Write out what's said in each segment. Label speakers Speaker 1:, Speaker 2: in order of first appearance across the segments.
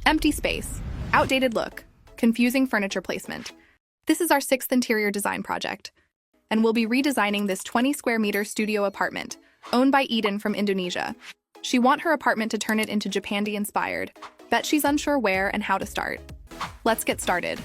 Speaker 1: Empty space, outdated look, confusing furniture placement. This is our sixth interior design project, and we'll be redesigning this 20 square meter studio apartment, owned by Edin from Indonesia. She wants her apartment to turn it into Japandi-inspired. Bet she's unsure where and how to start. Let's get started.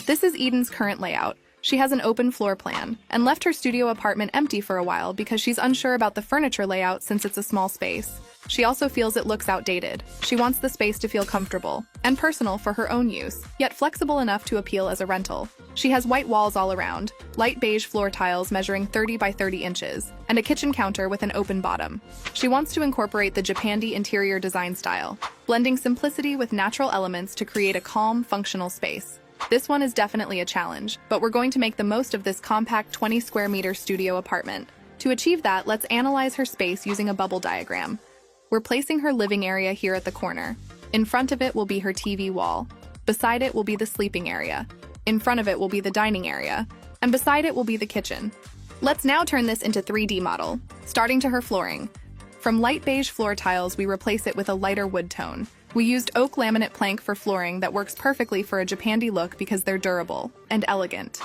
Speaker 1: This is Edin's current layout. She has an open floor plan and left her studio apartment empty for a while because she's unsure about the furniture layout since it's a small space. She also feels it looks outdated. She wants the space to feel comfortable and personal for her own use, yet flexible enough to appeal as a rental. She has white walls all around, light beige floor tiles measuring 30 by 30 inches, and a kitchen counter with an open bottom. She wants to incorporate the Japandi interior design style, blending simplicity with natural elements to create a calm, functional space. This one is definitely a challenge, but we're going to make the most of this compact 20 square meter studio apartment. To achieve that, let's analyze her space using a bubble diagram. We're placing her living area here at the corner. In front of it will be her TV wall. Beside it will be the sleeping area. In front of it will be the dining area. And beside it will be the kitchen. Let's now turn this into 3D model, starting to her flooring. From light beige floor tiles, we replace it with a lighter wood tone. We used oak laminate plank for flooring that works perfectly for a Japandi look because they're durable and elegant.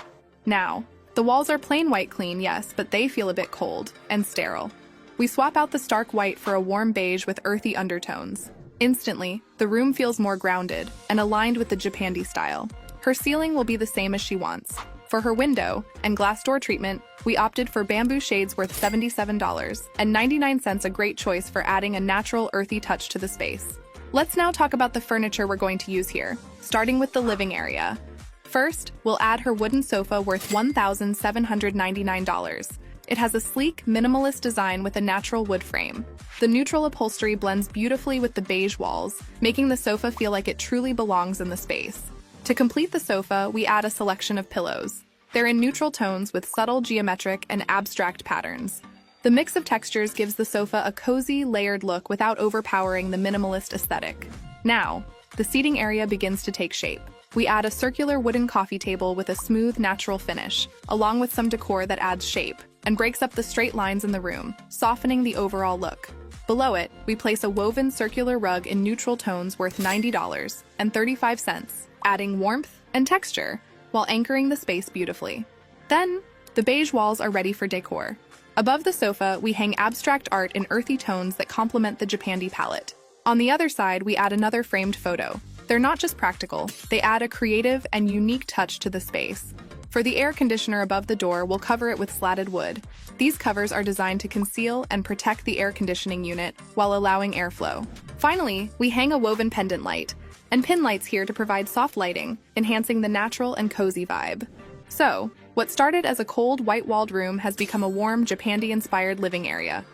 Speaker 1: Now, the walls are plain white clean, yes, but they feel a bit cold and sterile. We swap out the stark white for a warm beige with earthy undertones. Instantly, the room feels more grounded and aligned with the Japandi style. Her ceiling will be the same as she wants. For her window and glass door treatment, we opted for bamboo shades worth $77.99, a great choice for adding a natural earthy touch to the space. Let's now talk about the furniture we're going to use here, starting with the living area. First, we'll add her wooden sofa worth $1,799. It has a sleek, minimalist design with a natural wood frame. The neutral upholstery blends beautifully with the beige walls, making the sofa feel like it truly belongs in the space. To complete the sofa, we add a selection of pillows. They're in neutral tones with subtle geometric and abstract patterns. The mix of textures gives the sofa a cozy, layered look without overpowering the minimalist aesthetic. Now, the seating area begins to take shape. We add a circular wooden coffee table with a smooth, natural finish, along with some decor that adds shape and breaks up the straight lines in the room, softening the overall look. Below it, we place a woven circular rug in neutral tones worth $90.35, adding warmth and texture while anchoring the space beautifully. Then, the beige walls are ready for decor. Above the sofa, we hang abstract art in earthy tones that complement the Japandi palette. On the other side, we add another framed photo. They're not just practical, they add a creative and unique touch to the space. For the air conditioner above the door, we'll cover it with slatted wood. These covers are designed to conceal and protect the air conditioning unit while allowing airflow. Finally, we hang a woven pendant light and pin lights here to provide soft lighting, enhancing the natural and cozy vibe. So, what started as a cold, white-walled room has become a warm, Japandi-inspired living area.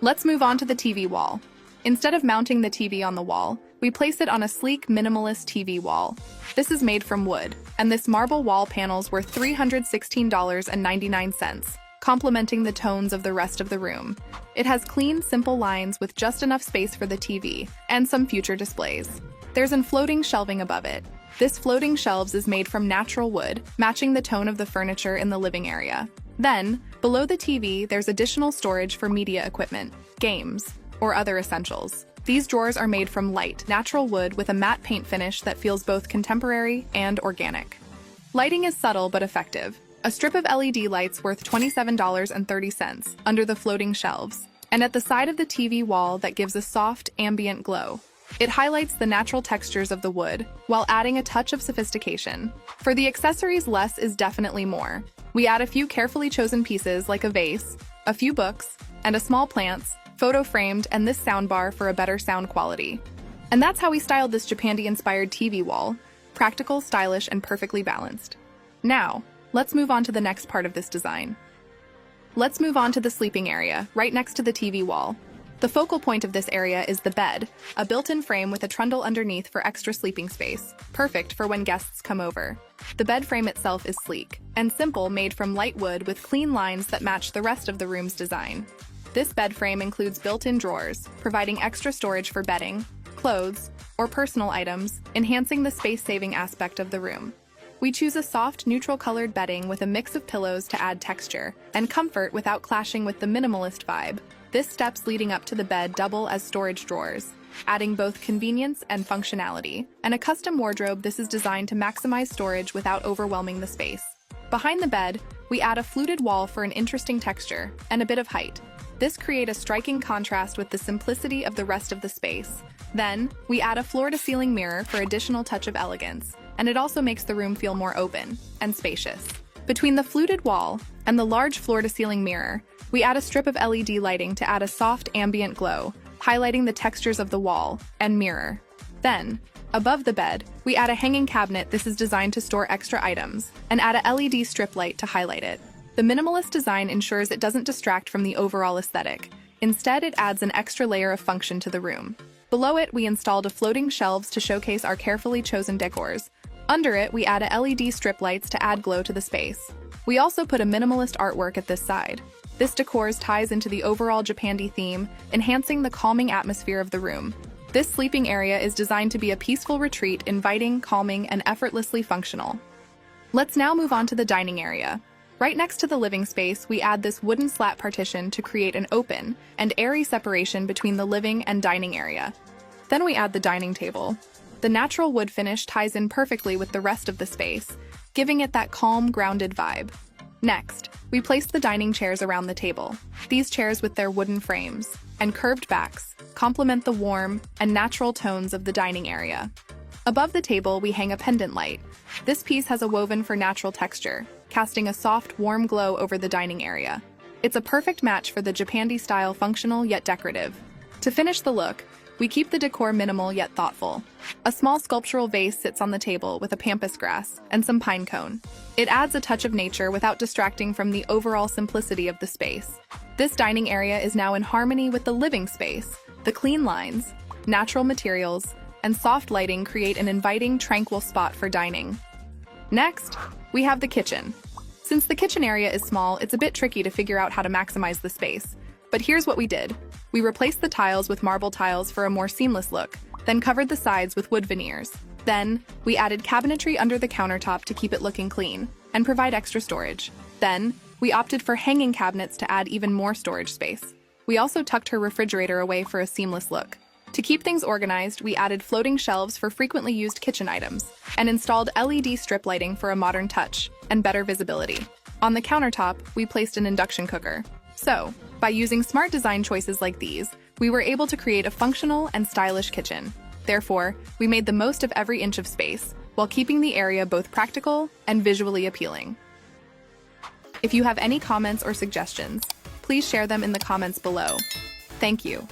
Speaker 1: Let's move on to the TV wall. Instead of mounting the TV on the wall, we place it on a sleek, minimalist TV wall. This is made from wood, and this marble wall panel's worth $316.99, complementing the tones of the rest of the room. It has clean, simple lines with just enough space for the TV and some future displays. There's a floating shelving above it. This floating shelves is made from natural wood, matching the tone of the furniture in the living area. Then, below the TV, there's additional storage for media equipment, games, or other essentials. These drawers are made from light, natural wood with a matte paint finish that feels both contemporary and organic. Lighting is subtle but effective. A strip of LED lights worth $27.30 under the floating shelves, and at the side of the TV wall that gives a soft, ambient glow. It highlights the natural textures of the wood, while adding a touch of sophistication. For the accessories, less is definitely more. We add a few carefully chosen pieces like a vase, a few books, and a small plants, photo-framed, and this soundbar for a better sound quality. And that's how we styled this Japandi-inspired TV wall. Practical, stylish, and perfectly balanced. Now, let's move on to the next part of this design. Let's move on to the sleeping area, right next to the TV wall. The focal point of this area is the bed, a built-in frame with a trundle underneath for extra sleeping space, perfect for when guests come over. The bed frame itself is sleek and simple, made from light wood with clean lines that match the rest of the room's design. This bed frame includes built-in drawers, providing extra storage for bedding, clothes, or personal items, enhancing the space-saving aspect of the room. We choose a soft, neutral-colored bedding with a mix of pillows to add texture and comfort without clashing with the minimalist vibe. This steps leading up to the bed double as storage drawers. adding both convenience and functionality. And a custom wardrobe, this is designed to maximize storage without overwhelming the space. Behind the bed, we add a fluted wall for an interesting texture and a bit of height. This creates a striking contrast with the simplicity of the rest of the space. Then, we add a floor-to-ceiling mirror for additional touch of elegance, and it also makes the room feel more open and spacious. Between the fluted wall and the large floor-to-ceiling mirror, we add a strip of LED lighting to add a soft ambient glow, highlighting the textures of the wall and mirror. Then, above the bed, we add a hanging cabinet. This is designed to store extra items, and add a LED strip light to highlight it. The minimalist design ensures it doesn't distract from the overall aesthetic. Instead, it adds an extra layer of function to the room. Below it, we installed a floating shelves to showcase our carefully chosen decors. Under it, we add a LED strip lights to add glow to the space. We also put a minimalist artwork at this side. This decor ties into the overall Japandi theme, enhancing the calming atmosphere of the room. This sleeping area is designed to be a peaceful retreat, inviting, calming, and effortlessly functional. Let's now move on to the dining area. Right next to the living space, we add this wooden slat partition to create an open and airy separation between the living and dining area. Then we add the dining table. The natural wood finish ties in perfectly with the rest of the space, giving it that calm, grounded vibe. Next, we place the dining chairs around the table. These chairs, with their wooden frames and curved backs, complement the warm and natural tones of the dining area. Above the table, we hang a pendant light. This piece has a woven for natural texture, casting a soft, warm glow over the dining area. It's a perfect match for the Japandi style, functional yet decorative. To finish the look, we keep the decor minimal yet thoughtful. A small sculptural vase sits on the table with a pampas grass and some pine cone. It adds a touch of nature without distracting from the overall simplicity of the space. This dining area is now in harmony with the living space. The clean lines, natural materials, and soft lighting create an inviting, tranquil spot for dining. Next, we have the kitchen. Since the kitchen area is small, it's a bit tricky to figure out how to maximize the space. But here's what we did. We replaced the tiles with marble tiles for a more seamless look, then covered the sides with wood veneers. Then, we added cabinetry under the countertop to keep it looking clean and provide extra storage. Then, we opted for hanging cabinets to add even more storage space. We also tucked her refrigerator away for a seamless look. To keep things organized, we added floating shelves for frequently used kitchen items and installed LED strip lighting for a modern touch and better visibility. On the countertop, we placed an induction cooker. So, by using smart design choices like these, we were able to create a functional and stylish kitchen. Therefore, we made the most of every inch of space, while keeping the area both practical and visually appealing. If you have any comments or suggestions, please share them in the comments below. Thank you.